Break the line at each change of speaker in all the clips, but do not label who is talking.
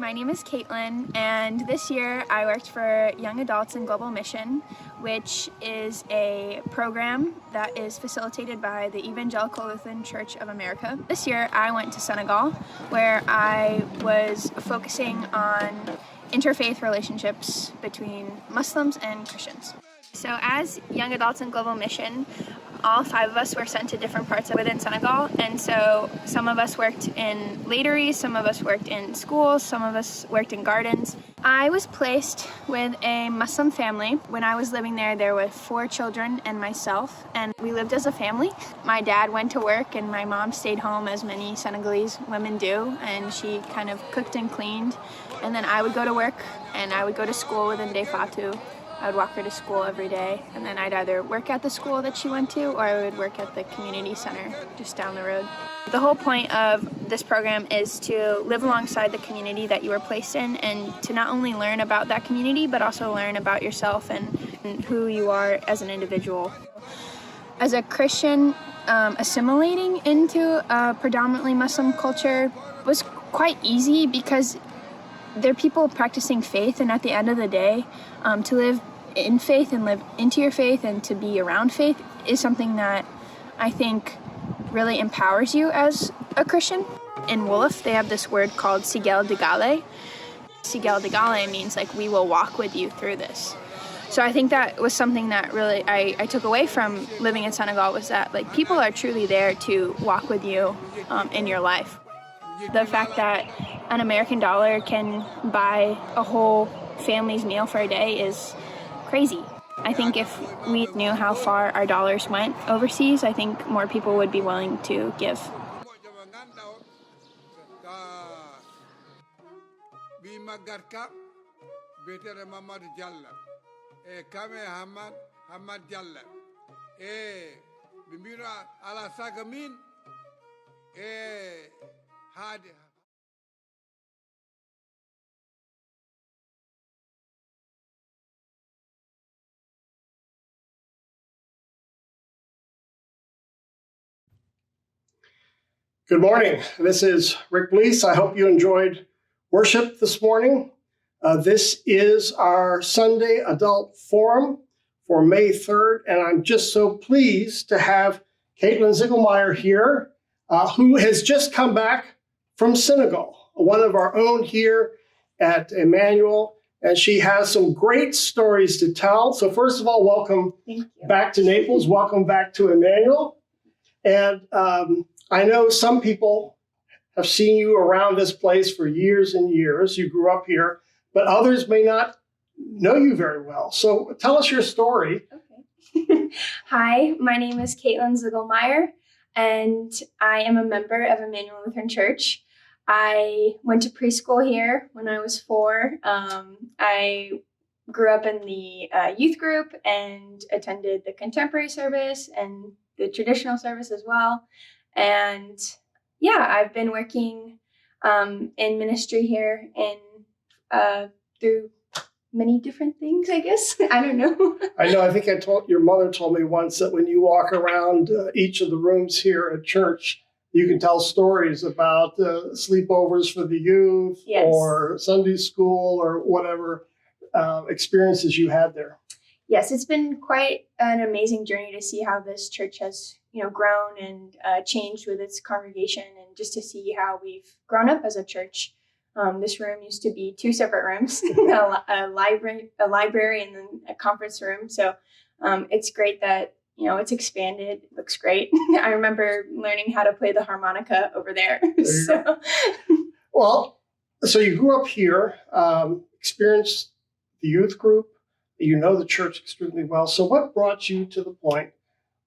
my name is Kaitlyn, and this year I worked for Young Adults in Global Mission, which is a program that is facilitated by the Evangelical Lutheran Church of America. This year I went to Senegal, where I was focusing on interfaith relationships between Muslims and Christians. So as Young Adults in Global Mission, all 5 of us were sent to different parts within Senegal, and so some of us worked in lateries, some of us worked in schools, some of us worked in gardens. I was placed with a Muslim family. When I was living there, there were 4 children and myself, and we lived as a family. My dad went to work and my mom stayed home, as many Senegalese women do, and she kind of cooked and cleaned. And then I would go to work and I would go to school with Ndeye Fatou. I would walk her to school every day, and then I'd either work at the school that she went to, or I would work at the community center just down the road. The whole point of this program is to live alongside the community that you were placed in, and to not only learn about that community, but also learn about yourself and who you are as an individual. As a Christian, assimilating into a predominantly Muslim culture was quite easy because they're people practicing faith, and at the end of the day, to live in faith and live into your faith and to be around faith is something that I think really empowers you as a Christian. In Wolof, they have this word called Sigel Degale. Sigel Degale means like, we will walk with you through this. So I think that was something that really I took away from living in Senegal, was that like people are truly there to walk with you in your life. The fact that an American dollar can buy a whole family's meal for a day is crazy. I think if we knew how far our dollars went overseas, I think more people would be willing to give.
Good morning. This is Rick Bliese. I hope you enjoyed worship this morning. This is our Sunday Adult Forum for May 3rd, and I'm just so pleased to have Kaitlyn Ziegelmaier here, who has just come back from Senegal, one of our own here at Emmanuel, and she has some great stories to tell. So first of all, welcome back to Naples. Welcome back to Emmanuel. And I know some people have seen you around this place for years and years. You grew up here, but others may not know you very well. So tell us your story.
Okay. Hi, my name is Kaitlyn Ziegelmaier, and I am a member of Emmanuel Lutheran Church. I went to preschool here when I was 4. I grew up in the youth group and attended the contemporary service and the traditional service as well. And yeah, I've been working in ministry here through many different things, I guess. I don't know.
I know. I think your mother told me once that when you walk around each of the rooms here at church, you can tell stories about sleepovers for the youth, yes, or Sunday school, or whatever experiences you had there.
Yes, it's been quite an amazing journey to see how this church has, grown and changed with its congregation, and just to see how we've grown up as a church. This room used to be 2 separate rooms, a library, and then a conference room. So it's great that it's expanded. It looks great. I remember learning how to play the harmonica over there. So.
Well, so you grew up here, experienced the youth group. You know the church extremely well. So what brought you to the point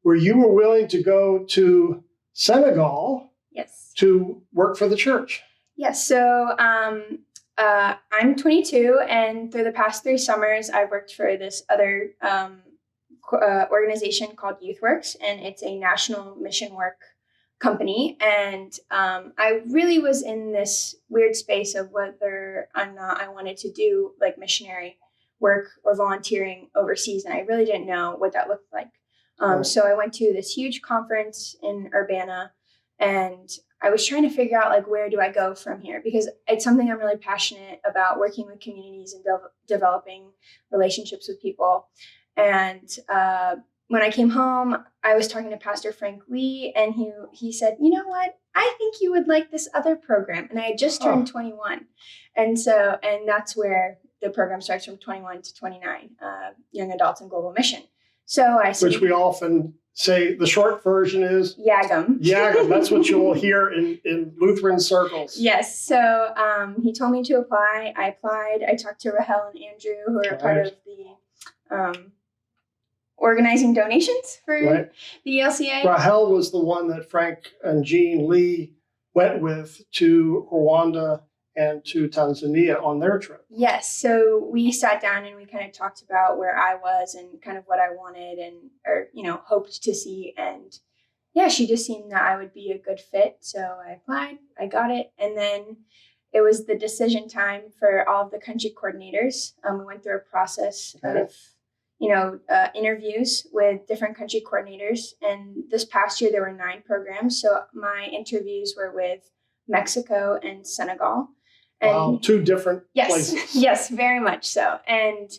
where you were willing to go to Senegal, yes, to work for the church?
Yes. So I'm 22, and through the past 3 summers, I've worked for this other organization called YouthWorks, and it's a national mission work company. And I really was in this weird space of whether or not I wanted to do like missionary work or volunteering overseas, and I really didn't know what that looked like. So I went to this huge conference in Urbana, and I was trying to figure out like, where do I go from here? Because it's something I'm really passionate about, working with communities and developing relationships with people. And when I came home, I was talking to Pastor Frank Lee, and he said, you know what? I think you would like this other program. And I had just turned 21. And that's where the program starts, from 21 to 29, Young Adults in Global Mission. So I said,
which we often say the short version is
YAGM.
YAGM. That's what you will hear in Lutheran circles.
Yes. So he told me to apply. I applied. I talked to Rahel and Andrew, who are part of the organizing donations for the ELCA.
Rahel was the one that Frank and Jean Lee went with to Rwanda and to Tanzania on their trip.
Yes. So we sat down and we kind of talked about where I was and kind of what I wanted or hoped to see. And yeah, she just seemed that I would be a good fit. So I applied, I got it. And then it was the decision time for all of the country coordinators. We went through a process of interviews with different country coordinators. And this past year, there were 9 programs. So my interviews were with Mexico and Senegal. And
wow, 2 different places.
Yes, very much so. And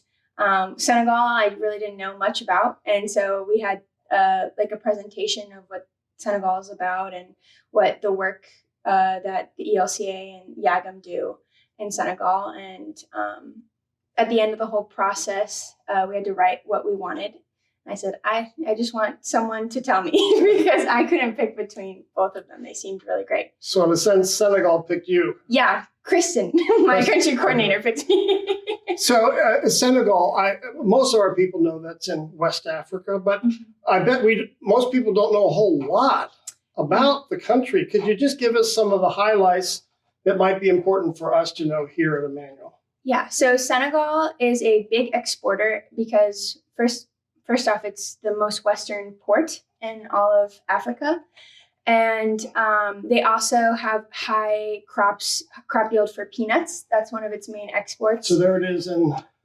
Senegal, I really didn't know much about. And so we had like a presentation of what Senegal is about and what the work that the ELCA and YAGM do in Senegal. And at the end of the whole process, we had to write what we wanted. And I said, I just want someone to tell me because I couldn't pick between both of them. They seemed really great.
So in a sense, Senegal picked you.
Yeah, Kristen, my country coordinator, picked me.
So Senegal, most of our people know that's in West Africa, but I bet most people don't know a whole lot about the country. Could you just give us some of the highlights that might be important for us to know here at Emmanuel?
Yeah, so Senegal is a big exporter because first off, it's the most western port in all of Africa. And they also have high crop yield for peanuts. That's one of its main exports.
So there it is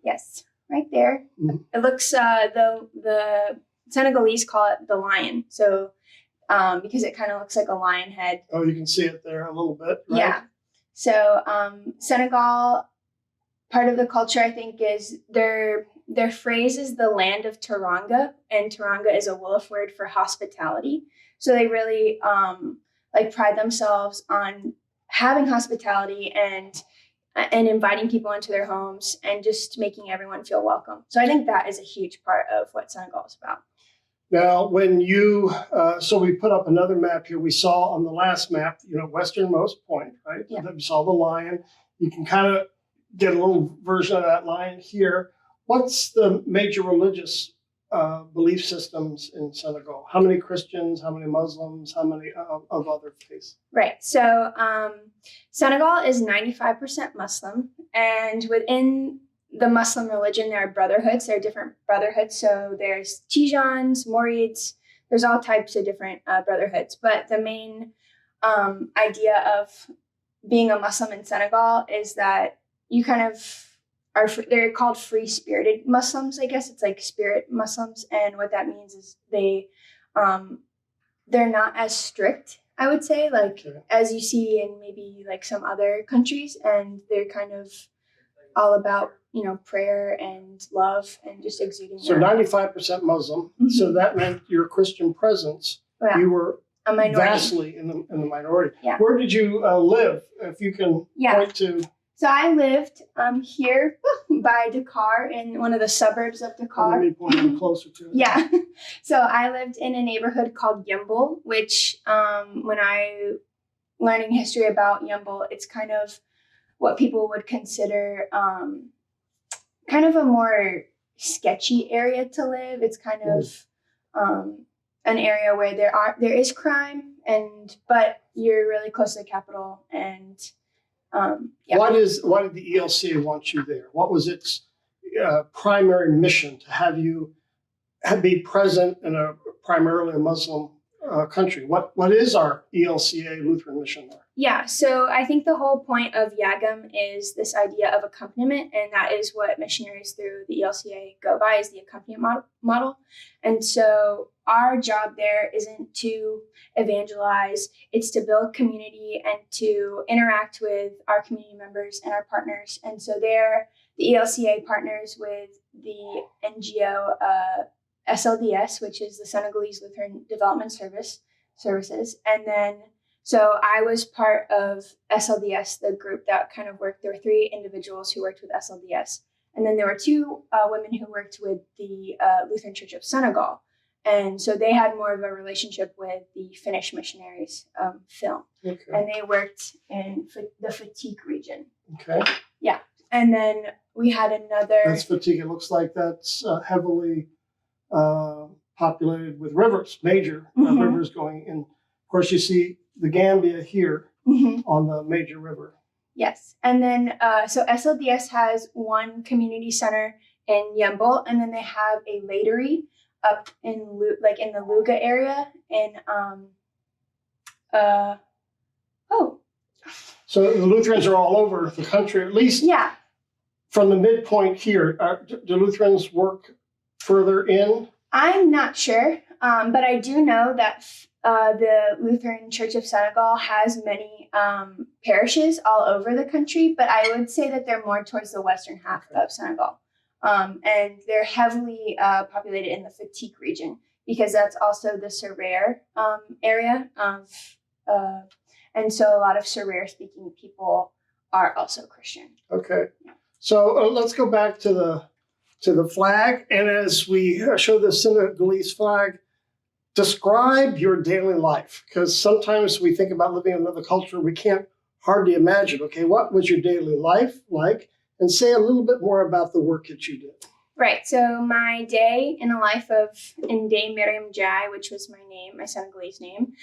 yes, right there. Mm-hmm. It looks, the Senegalese call it the lion. So because it kind of looks like a lion head.
Oh, you can see it there a little bit, right?
Yeah. So Senegal, part of the culture, I think, is their phrase is the land of Teranga, and Teranga is a Wolof word for hospitality. So they really pride themselves on having hospitality and inviting people into their homes and just making everyone feel welcome. So I think that is a huge part of what Senegal is about.
Now, when so we put up another map here. We saw on the last map, westernmost point, right?
Yeah.
We saw the lion. You can kind of get a little version of that lion here. What's the major religious belief systems in Senegal? How many Christians, how many Muslims, how many of other faiths?
Right. So Senegal is 95% Muslim. And within the Muslim religion, there are brotherhoods. There are different brotherhoods. So there's Tijans, Mourids. There's all types of different brotherhoods. But the main idea of being a Muslim in Senegal is that you kind of they're called free-spirited Muslims, I guess. It's like spirit Muslims. And what that means is they're not as strict, I would say, as you see in maybe like some other countries. And they're kind of all about, prayer and love and just exuding.
So 95% Muslim. Mm-hmm. So that meant your Christian presence, you were
a minority.
Vastly in the minority.
Yeah.
Where did you live, if you can point to?
So I lived here by Dakar, in one of the suburbs of Dakar.
Let me point them closer to it.
Yeah. So I lived in a neighborhood called Yumble, which when I learning history about Yumble, it's kind of what people would consider kind of a more sketchy area to live. It's kind of an area where there is crime, but you're really close to the capital. And why
did the ELCA want you there? What was its primary mission to have you be present in primarily a Muslim country? What is our ELCA Lutheran mission there?
Yeah, so I think the whole point of Yagam is this idea of accompaniment, and that is what missionaries through the ELCA go by, is the accompaniment model. And so our job there isn't to evangelize, it's to build community and to interact with our community members and our partners. And so there, the ELCA partners with the NGO SLDS, which is the Senegalese Lutheran Development Services, and then so I was part of SLDS, the group that kind of worked. There were 3 individuals who worked with SLDS. And then there were 2 women who worked with the Lutheran Church of Senegal. And so they had more of a relationship with the Finnish missionaries film.
Okay.
And they worked in the Fatigue region.
Okay.
Yeah. And then we had another...
That's Fatigue. It looks like that's heavily populated with rivers, major rivers going in. Of course, you see the Gambia here on the major river.
Yes. And then, so SLDS has one community center in Yembol, and then they have a latery up in in the Luga area in,
So the Lutherans are all over the country, at least from the midpoint here. Do Lutherans work further in?
I'm not sure, but I do know that the Lutheran Church of Senegal has many parishes all over the country, but I would say that they're more towards the western half of Senegal. And they're heavily populated in the Fatigue region because that's also the Serer area. And so a lot of Serer-speaking people are also Christian.
Okay. So let's go back to the flag. And as we show the Senegalese flag, describe your daily life, because sometimes we think about living in another culture, we can't hardly imagine. Okay, what was your daily life like? And say a little bit more about the work that you did.
Right. So my day in the life of Ndeye Miriam Jai, which was my name, my Senegalese name,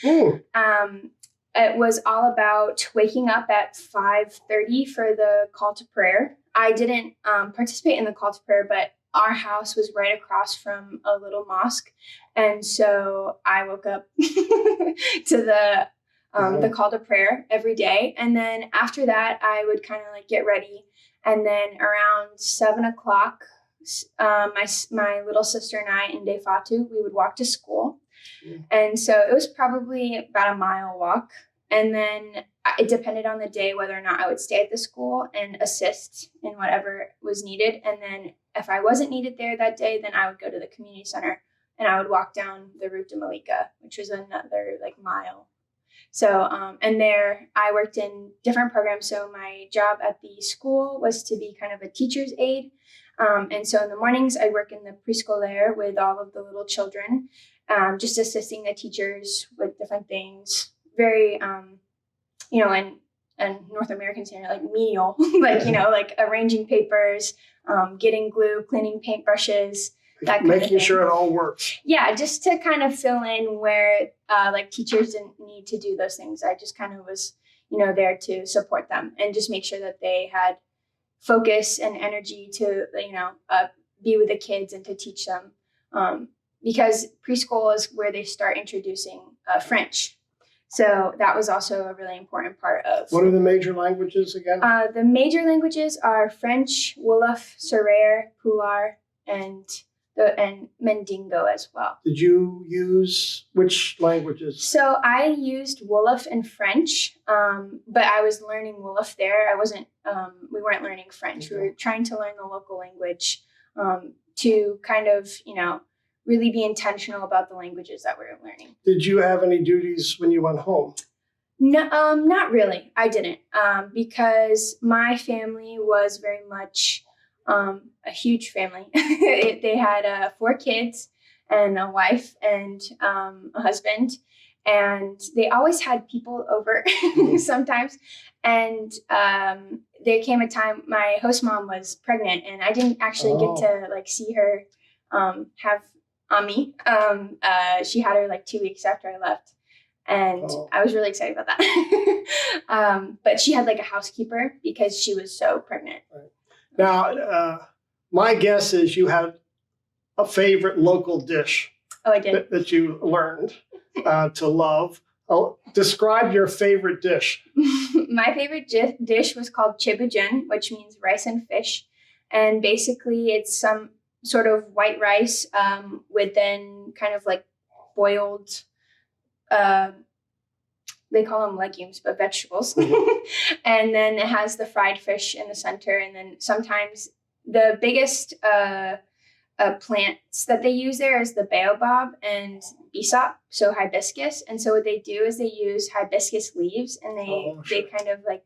it was all about waking up at 5:30 for the call to prayer. I didn't participate in the call to prayer, but our house was right across from a little mosque. And so I woke up to the call to prayer every day. And then after that, I would kind of get ready. And then around 7 o'clock, my little sister and I, Ndeye Fatou, we would walk to school. And so it was probably about a mile walk. And then it depended on the day whether or not I would stay at the school and assist in whatever was needed. And then if I wasn't needed there that day, then I would go to the community center and I would walk down the Route de Malika, which was another mile. So, and there I worked in different programs. So my job at the school was to be kind of a teacher's aide. And so in the mornings I work in the prescolaire with all of the little children, just assisting the teachers with different things. Very, and North American standard, menial, arranging papers, getting glue, cleaning paintbrushes, that kind of thing.
Making sure it all works.
Yeah, just to kind of fill in where teachers didn't need to do those things. I just kind of was, there to support them and just make sure that they had focus and energy to, be with the kids and to teach them. Because preschool is where they start introducing French. So that was also a really important part of...
What are the major languages again?
The major languages are French, Wolof, Serer, Pular, and Mandingo as well.
Did you use which languages?
So I used Wolof and French, but I was learning Wolof there. We weren't learning French.
Okay.
We were trying to learn the local language to kind of, really be intentional about the languages that we were learning. Did
you have any duties when you went home?
No, not really. I didn't, because my family was very much a huge family. They had 4 kids and a wife and a husband, and they always had people over sometimes. And there came a time my host mom was pregnant, and I didn't actually get to see her have Ami. She had her 2 weeks after I left, and I was really excited about that. But she had a housekeeper because she was so pregnant.
Right. Now, my guess is you had a favorite local dish.
Oh, I did.
That you learned to love. Oh, describe your favorite dish.
My favorite dish was called chibujen, which means rice and fish. And basically it's some sort of white rice with then kind of like boiled, they call them legumes, but vegetables. And then it has the fried fish in the center. And then sometimes the biggest plants that they use there is the baobab and bisop, so hibiscus. And so what they do is they use hibiscus leaves and they kind of like,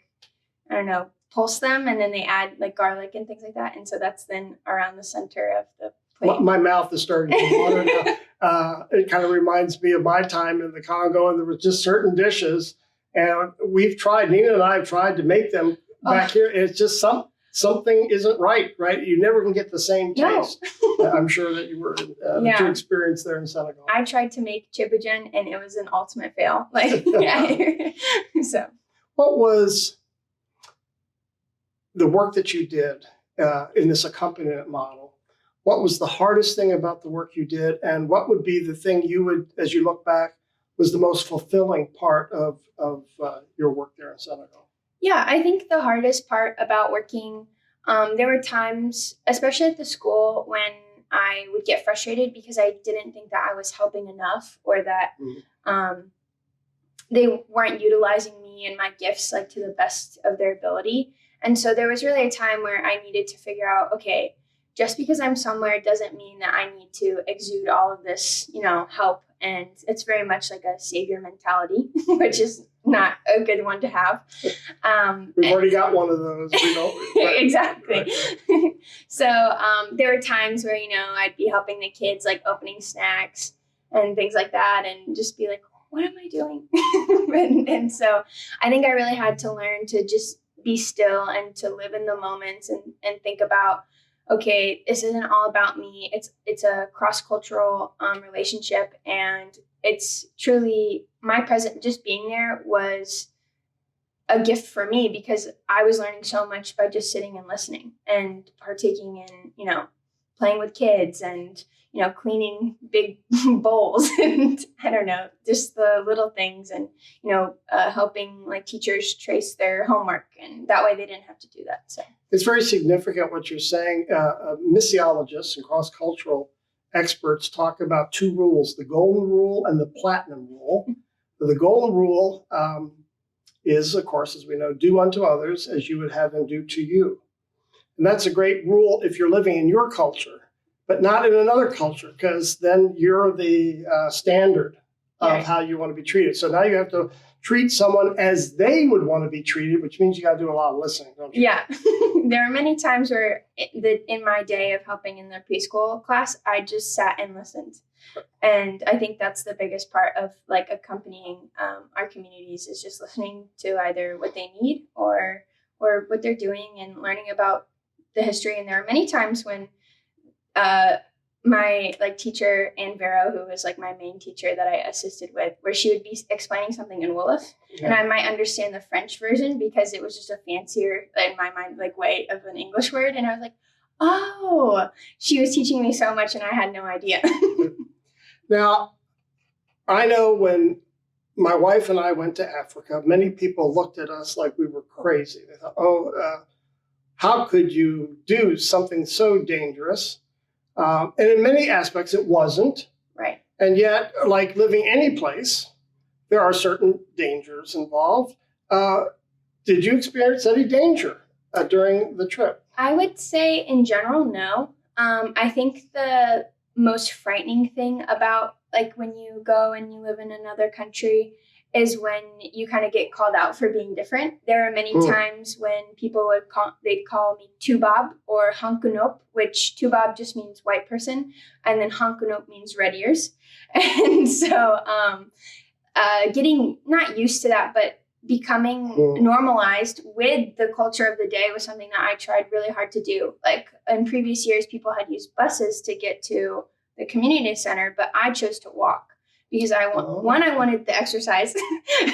I don't know, pulse them, and then they add like garlic and things like that. And so that's then around the center of the plate.
My mouth is starting to water now. It kind of reminds me of my time in the Congo, and there was just certain dishes, and Nina and I have tried to make them back here. It's just something isn't right? You never can get the same taste. No. I'm sure that you were that you experienced there in Senegal.
I tried to make chibujen, and it was an ultimate fail. So,
what was the work that you did in this accompaniment model? What was the hardest thing about the work you did, and what would be the thing you would, as you look back, was the most fulfilling part of your work there in Senegal?
Yeah, I think the hardest part about working, there were times, especially at the school, when I would get frustrated because I didn't think that I was helping enough, or that they weren't utilizing me and my gifts like to the best of their ability. And so there was really a time where I needed to figure out, okay, just because I'm somewhere doesn't mean that I need to exude all of this, help. And it's very much like a savior mentality, which is not a good one to have.
We've already got one of those.
Exactly. So there were times where, I'd be helping the kids, like opening snacks and things like that, and just be like, what am I doing? and so I think I really had to learn to just be still and to live in the moments and think about, okay, this isn't all about me. It's a cross-cultural relationship, and it's truly my present. Just being there was a gift for me because I was learning so much by just sitting and listening and partaking in, playing with kids and, cleaning big bowls and I don't know, just the little things and, helping like teachers trace their homework, and that way they didn't have to do that. So
it's very significant what you're saying. Missiologists and cross-cultural experts talk about two rules, the golden rule and the platinum rule. The golden rule is, of course, as we know, do unto others as you would have them do to you. And that's a great rule if you're living in your culture, but not in another culture, because then you're the standard of how you want to be treated. So now you have to treat someone as they would want to be treated, which means you got to do a lot of listening, don't you?
Yeah. There are many times where in my day of helping in the preschool class, I just sat and listened. And I think that's the biggest part of like accompanying our communities, is just listening to either what they need or what they're doing and learning about the history. And there are many times when my like teacher, Ann Vero, who was like my main teacher that I assisted with, where she would be explaining something in Wolof, and I might understand the French version because it was just a fancier, in my mind, like way of an English word. And I was like, oh, she was teaching me so much and I had no idea.
Now, I know when my wife and I went to Africa, many people looked at us like we were crazy. They thought, how could you do something so dangerous? And in many aspects, it wasn't.
Right.
And yet, like living any place, there are certain dangers involved. Did you experience any danger during the trip?
I would say in general, no. I think the most frightening thing about like when you go and you live in another country is when you kind of get called out for being different. There are many times when people they'd call me Tubab or Hankunop, which Tubab just means white person, and then Hankunop means red ears. And so getting not used to that, but becoming normalized with the culture of the day was something that I tried really hard to do. Like in previous years, people had used buses to get to the community center, but I chose to walk. Because I wanted the exercise,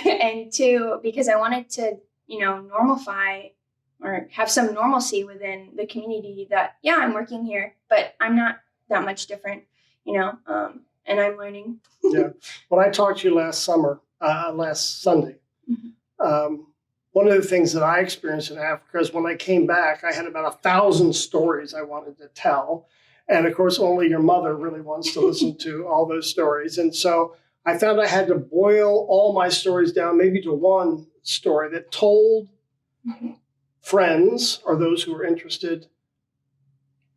and two, because I wanted to, normify or have some normalcy within the community that, I'm working here, but I'm not that much different, and I'm learning.
Yeah. When I talked to you last Sunday, one of the things that I experienced in Africa is when I came back, I had about 1,000 stories I wanted to tell. And of course, only your mother really wants to listen to all those stories. And so I found I had to boil all my stories down maybe to one story that told friends or those who were interested,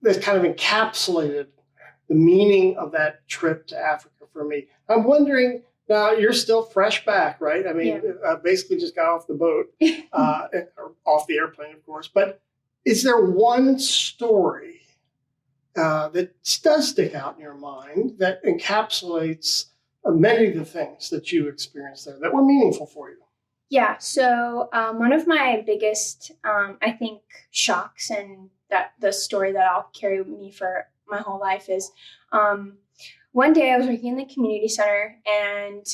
that kind of encapsulated the meaning of that trip to Africa for me. I'm wondering, now you're still fresh back, right? I mean, basically just got off the boat, or off the airplane, of course. But is there one story that does stick out in your mind that encapsulates many of the things that you experienced there that were meaningful for you?
Yeah, so one of my biggest, I think, shocks, and that the story that I'll carry with me for my whole life is one day I was working in the community center, and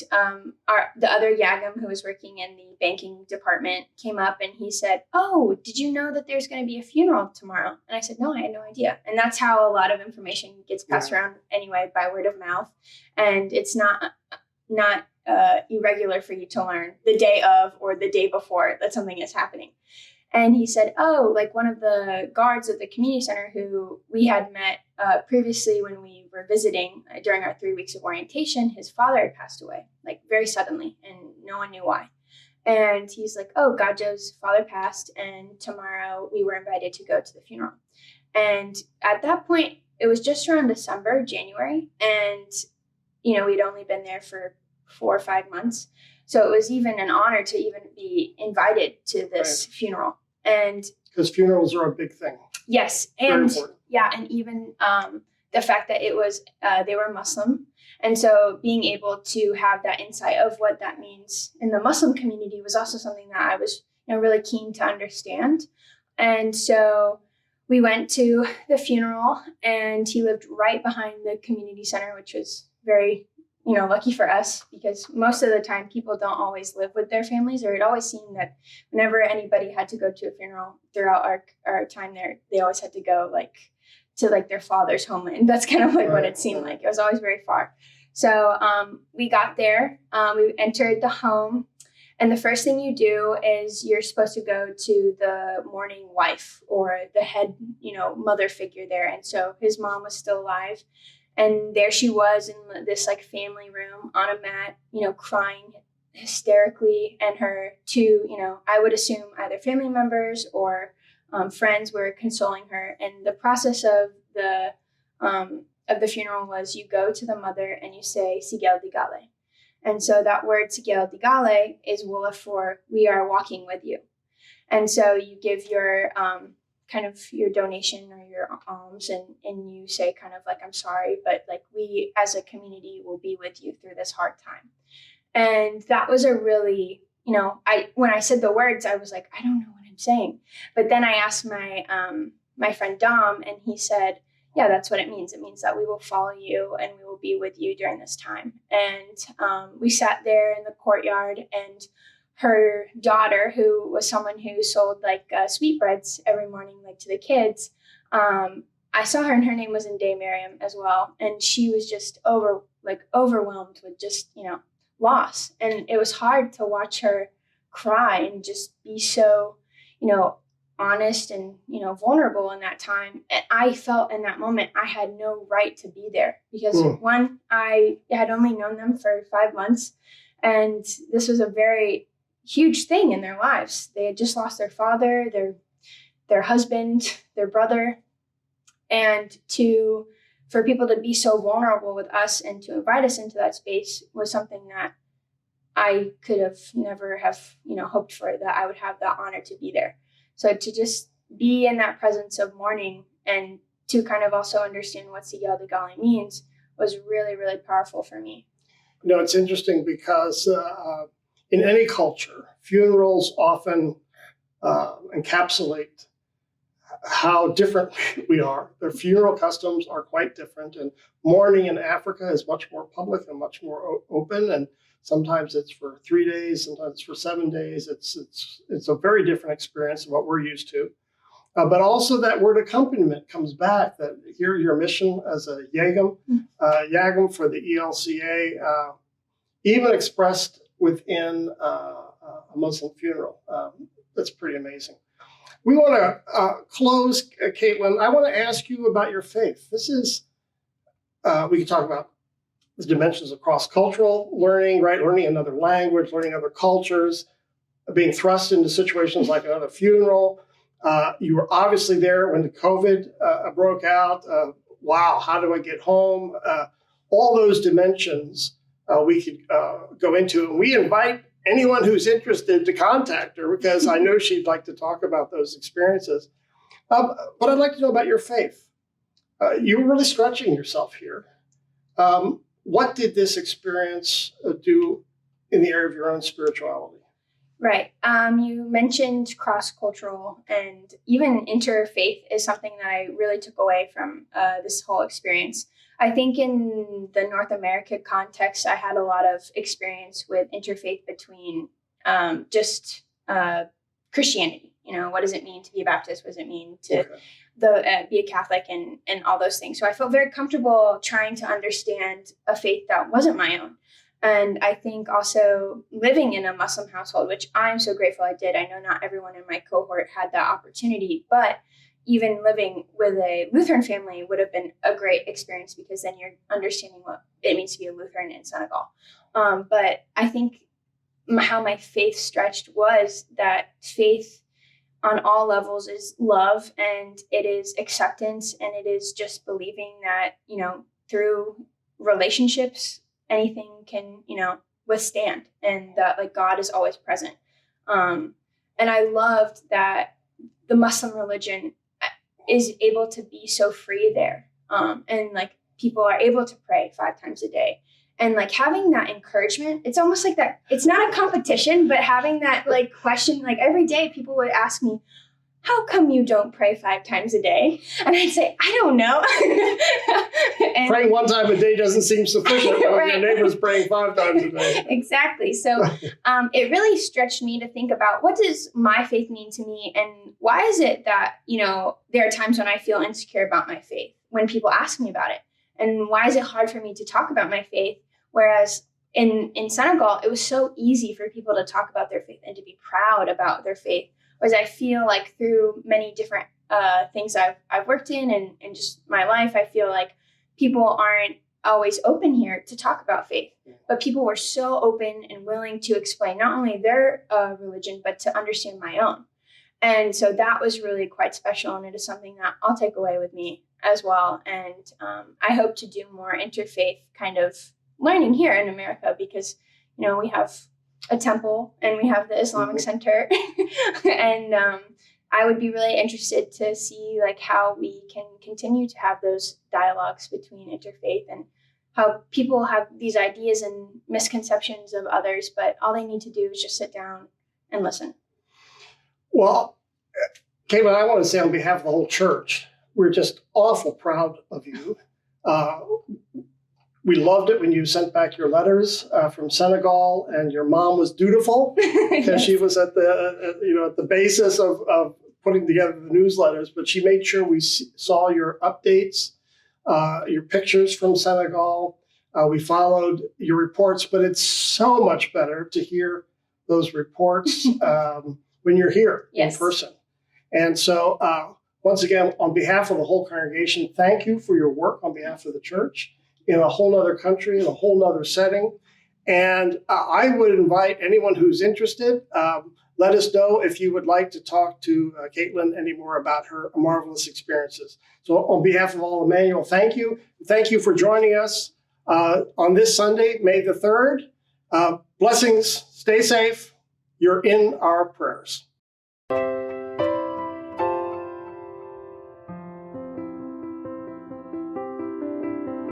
the other Yagam who was working in the banking department came up and he said, "Oh, did you know that there's going to be a funeral tomorrow?" And I said, "No, I had no idea." And that's how a lot of information gets passed around anyway, by word of mouth. And it's not irregular for you to learn the day of or the day before that something is happening. And he said, "Oh, like one of the guards at the community center who we had met previously when we were visiting during our 3 weeks of orientation, his father had passed away, like very suddenly, and no one knew why." And he's like, "Oh, Gajo's father passed, and tomorrow we were invited to go to the funeral." And at that point, it was just around December, January, and we'd only been there for 4 or 5 months. So it was even an honor to even be invited to this funeral. And
because funerals are a big thing.
Yes. And and even the fact that it was, they were Muslim. And so being able to have that insight of what that means in the Muslim community was also something that I was really keen to understand. And so we went to the funeral, and he lived right behind the community center, which was very lucky for us, because most of the time people don't always live with their families, or it always seemed that whenever anybody had to go to a funeral throughout our time there, they always had to go to their father's homeland. That's kind of what it seemed like. It was always very far. So we got there, we entered the home, and the first thing you do is you're supposed to go to the mourning wife or the head, mother figure there. And so his mom was still alive. And there she was in this family room on a mat, crying hysterically. And her two, I would assume either family members or friends were consoling her. And the process of the funeral was you go to the mother and you say Sigel Digale. And so that word Sigel Digale is Wolof for "we are walking with you." And so you give your kind of your donation or your alms, and you say kind of "I'm sorry, but we as a community will be with you through this hard time." And that was a really, when I said the words, I was like, I don't know what I'm saying. But then I asked my friend Dom, and he said, "Yeah, that's what it means. It means that we will follow you and we will be with you during this time." And we sat there in the courtyard, and her daughter, who was someone who sold sweetbreads every morning, to the kids, I saw her, and her name was Nde Miriam as well. And she was just overwhelmed with just, loss. And it was hard to watch her cry and just be so, honest and, vulnerable in that time. And I felt in that moment, I had no right to be there because one, I had only known them for 5 months. And this was a very huge thing in their lives. They had just lost their father, their husband, their brother. And for people to be so vulnerable with us and to invite us into that space was something that I could have never have, hoped for, that I would have that honor to be there. So to just be in that presence of mourning and to kind of also understand what Sigel Digale means was really, really powerful for me.
It's interesting because in any culture, funerals often encapsulate how different we are. Their funeral customs are quite different, and mourning in Africa is much more public and much more open. And sometimes it's for 3 days, sometimes it's for 7 days. It's a very different experience than what we're used to. but also that word accompaniment comes back, that here your mission as a Yagam for the ELCA, even expressed within a Muslim funeral. That's pretty amazing. We want to close, Kaitlyn. I want to ask you about your faith. This is, we can talk about the dimensions of cross-cultural learning, right? Learning another language, learning other cultures, being thrust into situations like another funeral. You were obviously there when the COVID broke out. Wow, how do I get home? All those dimensions we could go into. And we invite anyone who's interested to contact her, because I know she'd like to talk about those experiences. But I'd like to know about your faith. You were really stretching yourself here. What did this experience do in the area of your own spirituality?
Right. You mentioned cross-cultural, and even interfaith is something that I really took away from this whole experience. I think in the North America context, I had a lot of experience with interfaith between just Christianity. You know, what does it mean to be a Baptist? What does it mean to be a Catholic, and all those things? So I felt very comfortable trying to understand a faith that wasn't my own. And I think also living in a Muslim household, which I'm so grateful I did. I know not everyone in my cohort had that opportunity, but even living with a Lutheran family would have been a great experience, because then you're understanding what it means to be a Lutheran in Senegal. But I think how my faith stretched was that faith on all levels is love, and it is acceptance, and it is just believing that, you know, through relationships, anything can, you know, withstand, and that like God is always present. And I loved that the Muslim religion is able to be so free there. And like people are able to pray 5 times a day, and like having that encouragement, it's almost like that. It's not a competition, but having that like question, like every day people would ask me, how come you don't pray 5 times a day? And I'd say, I don't know. And
praying 1 time a day doesn't seem sufficient when
right.
your neighbor's praying 5 times a day.
Exactly. So it really stretched me to think about, what does my faith mean to me? And why is it that, you know, there are times when I feel insecure about my faith when people ask me about it? And why is it hard for me to talk about my faith? Whereas in Senegal, it was so easy for people to talk about their faith and to be proud about their faith. Whereas I feel like through many different things I've worked in and just my life, I feel like people aren't always open here to talk about faith. But people were so open and willing to explain not only their religion, but to understand my own. And so that was really quite special. And it is something that I'll take away with me as well. And I hope to do more interfaith kind of learning here in America, because, you know, we have a temple and we have the Islamic Center. And I would be really interested to see like how we can continue to have those dialogues between interfaith, and how people have these ideas and misconceptions of others, but all they need to do is just sit down and listen.
Well, Kaitlyn, I want to say on behalf of the whole church, we're just awful proud of you. We loved it when you sent back your letters from Senegal, and your mom was dutiful because
Yes.
she was at the basis of putting together the newsletters. But she made sure we saw your updates, your pictures from Senegal. We followed your reports, but it's so much better to hear those reports when you're here
Yes.
in person. And so, once again, on behalf of the whole congregation, thank you for your work on behalf of the church in a whole nother country, in a whole nother setting. And I would invite anyone who's interested, let us know if you would like to talk to Kaitlyn any more about her marvelous experiences. So on behalf of all Emmanuel, thank you. Thank you for joining us on this Sunday, May the 3rd. Blessings, stay safe. You're in our prayers.